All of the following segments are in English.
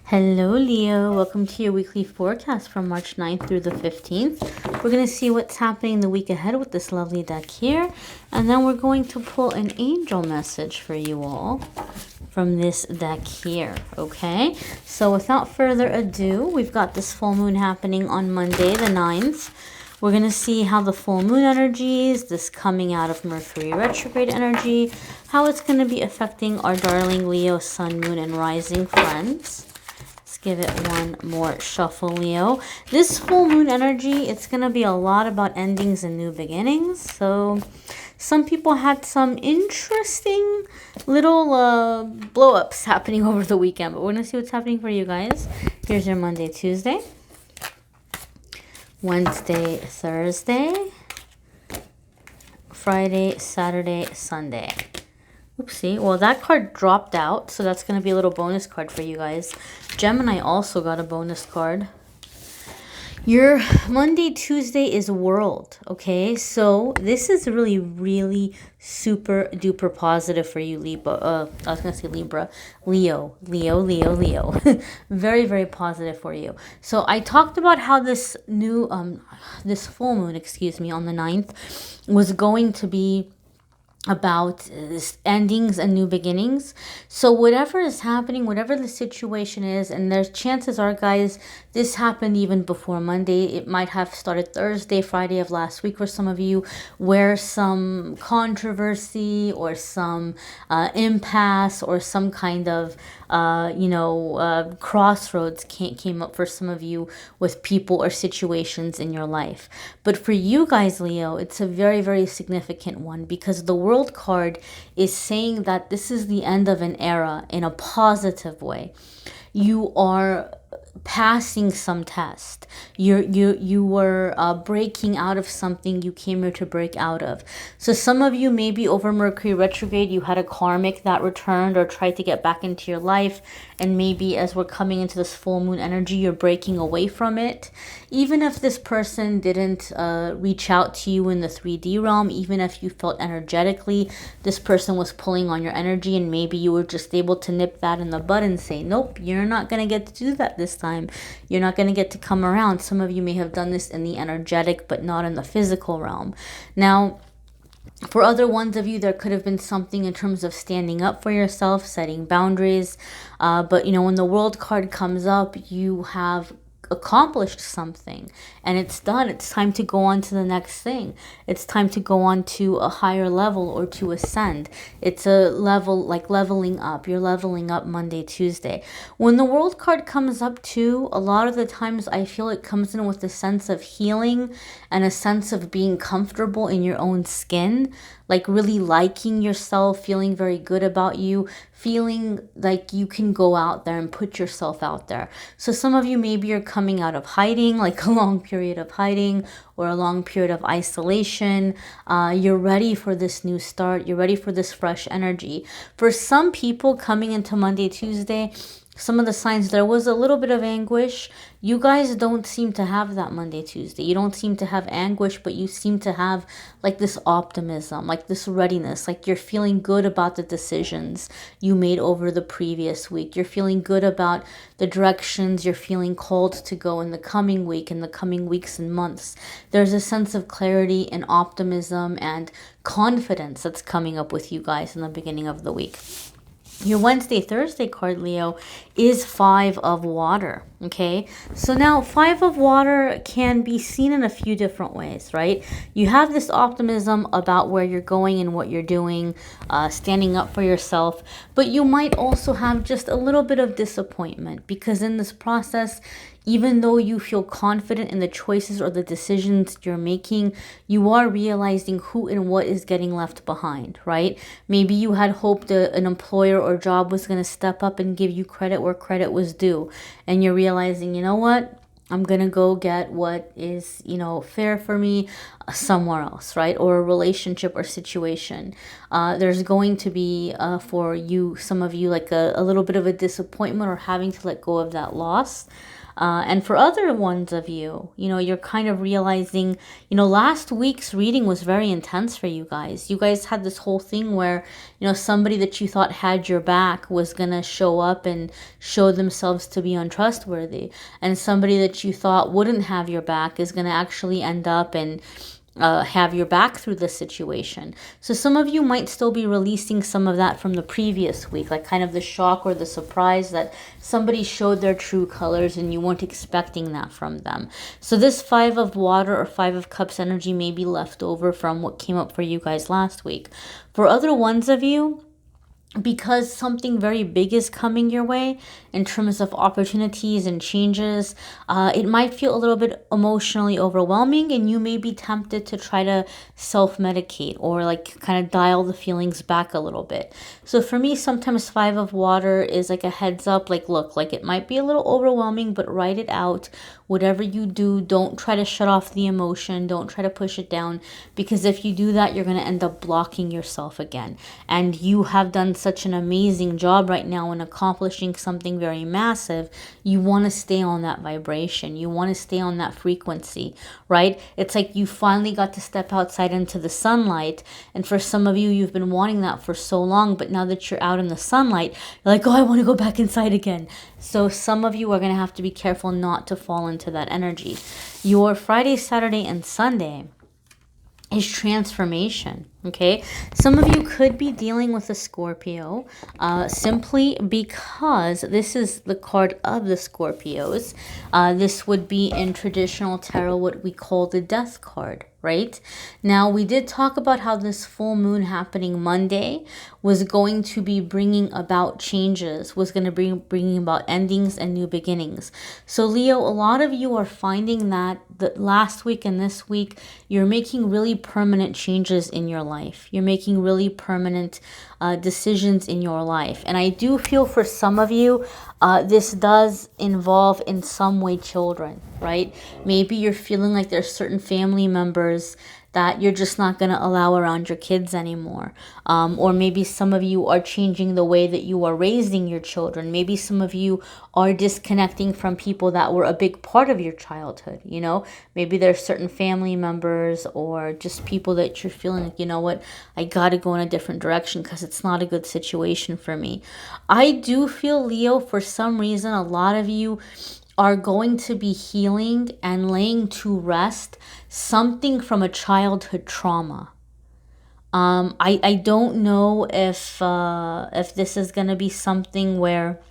Hello, Leo. Welcome to your weekly forecast from March 9th through the 15th. We're going to see what's happening the week ahead with this lovely deck here. And then we're going to pull an angel message for you all from this deck here, okay? So without further ado, we've got this full moon happening on Monday, the 9th. We're going to see how the full moon energies, this coming out of Mercury retrograde energy, how it's going to be affecting our darling Leo, sun, moon, and rising friends. Give it one more shuffle, Leo. This full moon energy, it's going to be a lot about endings and new beginnings. So some people had some interesting little blow-ups happening over the weekend. But we're going to see what's happening for you guys. Here's your Monday, Tuesday, Wednesday, Thursday, Friday, Saturday, Sunday. Oopsie. Well, that card dropped out, so that's going to be a little bonus card for you guys. Gemini also got a bonus card. Your Monday, Tuesday is World, okay? So this is really super duper positive for you, Libra. I was going to say Libra. Leo. Very positive for you. So I talked about how this new, this full moon, excuse me, on the 9th was going to be about endings and new beginnings. So whatever is happening, whatever the situation is, and there's chances are, guys, this happened even before Monday. It might have started Thursday, Friday of last week for some of you, where some controversy or some impasse or some kind of crossroads came up for some of you with people or situations in your life. But for you guys, Leo, it's a very significant one, because the World card is saying that this is the end of an era in a positive way. You are passing some test. You were breaking out of something you came here to break out of. So some of you, maybe over Mercury retrograde, you had a karmic that returned or tried to get back into your life, and maybe as we're coming into this full moon energy, you're breaking away from it. Even if this person didn't reach out to you in the 3D realm, even if you felt energetically this person was pulling on your energy, and maybe you were just able to nip that in the bud and say, nope, you're not going to get to do that this time. You're not going to get to come around. Some of you may have done this in the energetic, but not in the physical realm. Now, for other ones of you, there could have been something in terms of standing up for yourself, setting boundaries. But, when the World card comes up, you have accomplished something and it's done. It's time to go on to the next thing. It's time to go on to a higher level or to ascend. It's a level, like leveling up. You're leveling up Monday, Tuesday. When the World card comes up too, a lot of the times I feel it comes in with a sense of healing and a sense of being comfortable in your own skin, like really liking yourself, feeling very good about you, feeling like you can go out there and put yourself out there. So some of you, maybe you're coming out of hiding, like a long period of hiding or a long period of isolation. You're ready for this new start. You're ready for this fresh energy. For some people coming into Monday, Tuesday, some of the signs, there was a little bit of anguish. You guys don't seem to have that Monday, Tuesday. You don't seem to have anguish, but you seem to have like this optimism, like this readiness, like you're feeling good about the decisions you made over the previous week. You're feeling good about the directions you're feeling called to go in the coming week, in the coming weeks and months. There's a sense of clarity and optimism and confidence that's coming up with you guys in the beginning of the week. Your Wednesday, Thursday card, Leo, is 5 of water, okay? So now 5 of water can be seen in a few different ways, right? You have this optimism about where you're going and what you're doing, standing up for yourself, but you might also have just a little bit of disappointment, because in this process, even though you feel confident in the choices or the decisions you're making, you are realizing who and what is getting left behind, right? Maybe you had hoped an employer or job was going to step up and give you credit where credit was due. And you're realizing, you know what? I'm going to go get what is, fair for me somewhere else, right? Or a relationship or situation. There's going to be for you, some of you, like a little bit of a disappointment or having to let go of that loss. And for other ones of you, you're kind of realizing, last week's reading was very intense for you guys. You guys had this whole thing where, somebody that you thought had your back was going to show up and show themselves to be untrustworthy. And somebody that you thought wouldn't have your back is going to actually end up and have your back through this situation. So some of you might still be releasing some of that from the previous week, like kind of the shock or the surprise that somebody showed their true colors and you weren't expecting that from them. So this 5 of water or 5 of cups energy may be left over from what came up for you guys last week. For other ones of you, because something very big is coming your way in terms of opportunities and changes, it might feel a little bit emotionally overwhelming, and you may be tempted to try to self-medicate or like kind of dial the feelings back a little bit. So for me, sometimes 5 of water is like a heads up, like, look, like it might be a little overwhelming, but write it out. Whatever you do, don't try to shut off the emotion. Don't try to push it down, because if you do that, you're going to end up blocking yourself again. And you have done such an amazing job right now in accomplishing something very massive. You want to stay on that vibration. You want to stay on that frequency, right? It's like you finally got to step outside into the sunlight. And for some of you, you've been wanting that for so long, but now that you're out in the sunlight, you're like, oh, I want to go back inside again. So some of you are going to have to be careful not to fall into that energy. Your Friday, Saturday, and Sunday is transformation. Okay, some of you could be dealing with a Scorpio simply because this is the card of the Scorpios. This would be in traditional tarot what we call the death card, right? Now, we did talk about how this full moon happening Monday was going to be bringing about changes, was going to be bringing about endings and new beginnings. So Leo, a lot of you are finding that the last week and this week, you're making really permanent changes in your life. You're making really permanent decisions in your life. And I do feel for some of you, this does involve in some way children, right? Maybe you're feeling like there's certain family members that you're just not going to allow around your kids anymore. Or maybe some of you are changing the way that you are raising your children. Maybe some of you are disconnecting from people that were a big part of your childhood, Maybe there's certain family members or just people that you're feeling like, you know what, I got to go in a different direction because it's not a good situation for me. I do feel, Leo, for some reason, a lot of you are going to be healing and laying to rest something from a childhood trauma. I don't know if this is going to be something where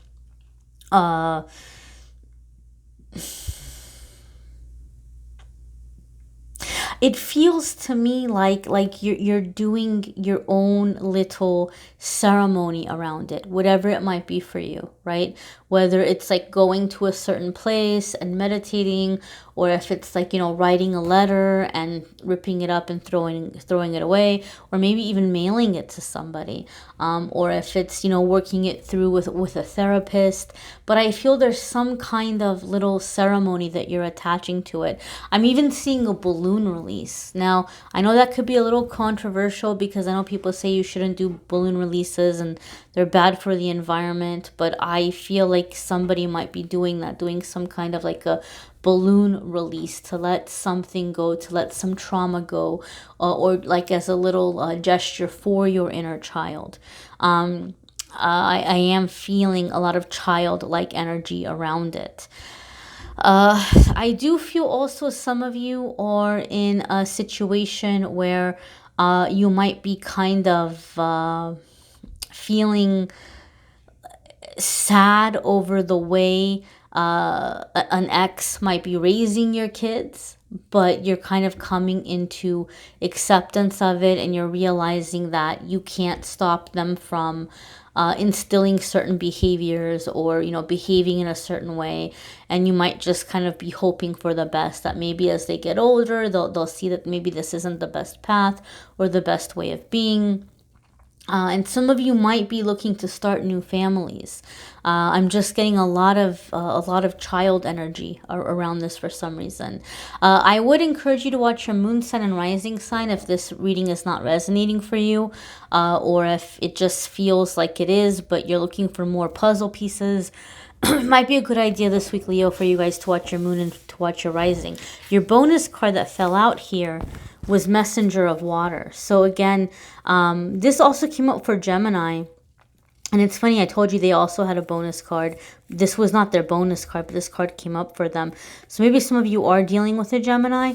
it feels to me like you're doing your own little ceremony around it, whatever it might be for you, right? Whether it's like going to a certain place and meditating, or if it's like, writing a letter and ripping it up and throwing it away, or maybe even mailing it to somebody, or if it's, working it through with a therapist. But I feel there's some kind of little ceremony that you're attaching to it. I'm even seeing a balloon release. Now, I know that could be a little controversial because I know people say you shouldn't do balloon releases and they're bad for the environment, but I feel like somebody might be doing that, doing some kind of like a balloon release to let something go, to let some trauma go, or like as a little gesture for your inner child. I am feeling a lot of childlike energy around it. I do feel also some of you are in a situation where you might be kind of feeling sad over the way an ex might be raising your kids, but you're kind of coming into acceptance of it, and you're realizing that you can't stop them from instilling certain behaviors or behaving in a certain way, and you might just kind of be hoping for the best, that maybe as they get older they'll see that maybe this isn't the best path or the best way of being. And some of you might be looking to start new families. I'm just getting a lot of child energy around this for some reason. I would encourage you to watch your moon, sun, and rising sign if this reading is not resonating for you, or if it just feels like it is, but you're looking for more puzzle pieces. It might be a good idea this week, Leo, for you guys to watch your moon and to watch your rising. Your bonus card that fell out here was Messenger of Water. So again, this also came up for Gemini. And it's funny, I told you they also had a bonus card. This was not their bonus card, but this card came up for them. So maybe some of you are dealing with a Gemini.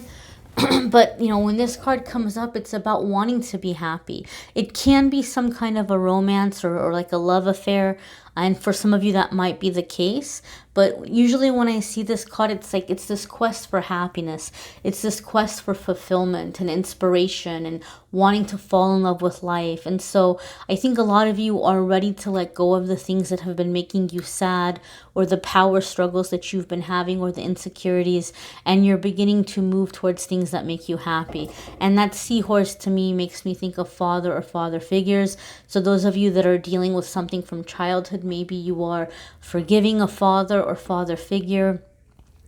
But, you know, when this card comes up, it's about wanting to be happy. It can be some kind of a romance or like a love affair. And for some of you, that might be the case. But usually when I see this card, it's like it's this quest for happiness. It's this quest for fulfillment and inspiration and wanting to fall in love with life. And so I think a lot of you are ready to let go of the things that have been making you sad, or the power struggles that you've been having, or the insecurities. And you're beginning to move towards things that make you happy. And that seahorse to me makes me think of father or father figures. So those of you that are dealing with something from childhood, maybe you are forgiving a father or father figure,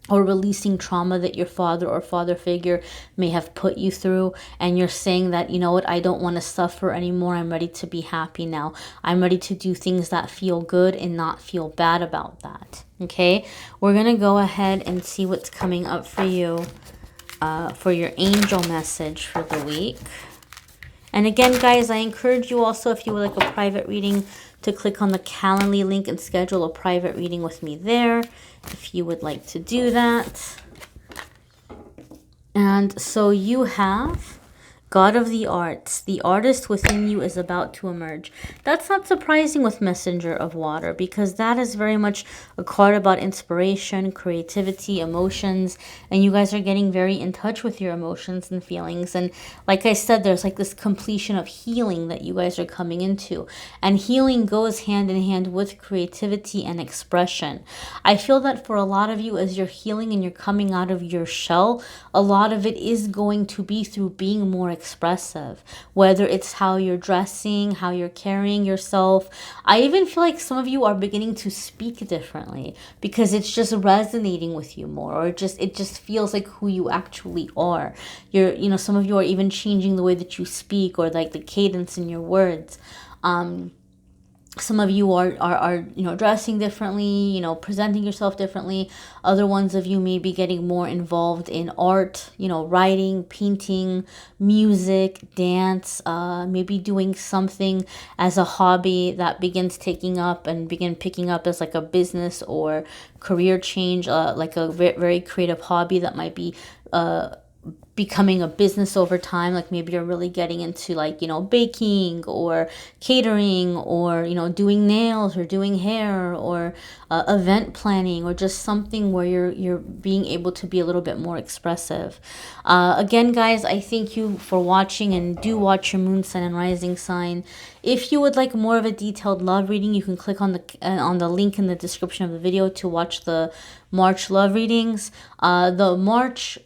or releasing trauma that your father or father figure may have put you through, and you're saying that, you know what, I don't want to suffer anymore. I'm ready to be happy now. I'm ready to do things that feel good and not feel bad about that. Okay, we're gonna go ahead and see what's coming up for you for your angel message for the week. And again, guys, I encourage you also, if you would like a private reading, to click on the Calendly link and schedule a private reading with me there, if you would like to do that. And so you have God of the Arts. The artist within you is about to emerge. That's not surprising with Messenger of Water, because that is very much a card about inspiration, creativity, emotions, and you guys are getting very in touch with your emotions and feelings. And like I said, there's like this completion of healing that you guys are coming into. And healing goes hand in hand with creativity and expression. I feel that for a lot of you, as you're healing and you're coming out of your shell, a lot of it is going to be through being more expressive, whether it's how you're dressing, how you're carrying yourself. I even feel like some of you are beginning to speak differently because it's just resonating with you more, or it just feels like who you actually are. Some of you are even changing the way that you speak, or like the cadence in your words. Some of you are dressing differently, presenting yourself differently. Other ones of you may be getting more involved in art, writing, painting, music, dance, maybe doing something as a hobby that begins picking up as like a business or career change, like a very creative hobby that might be becoming a business over time. Like maybe you're really getting into like, baking or catering, or, doing nails or doing hair, or event planning, or just something where you're being able to be a little bit more expressive. Again, guys, I thank you for watching, and do watch your moon, sun, and rising sign. If you would like more of a detailed love reading, you can click on the link in the description of the video to watch the March love readings. The March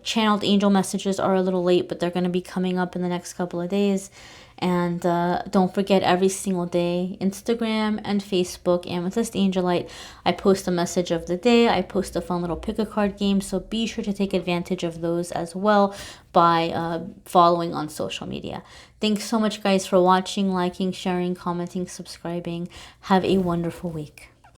channeled angel messages are a little late, but they're going to be coming up in the next couple of days. And don't forget, every single day, Instagram and Facebook, Amethyst Angellight, I post a message of the day. I post a fun little pick a card game. So be sure to take advantage of those as well by following on social media. Thanks so much, guys, for watching, liking, sharing, commenting, subscribing. Have a wonderful week.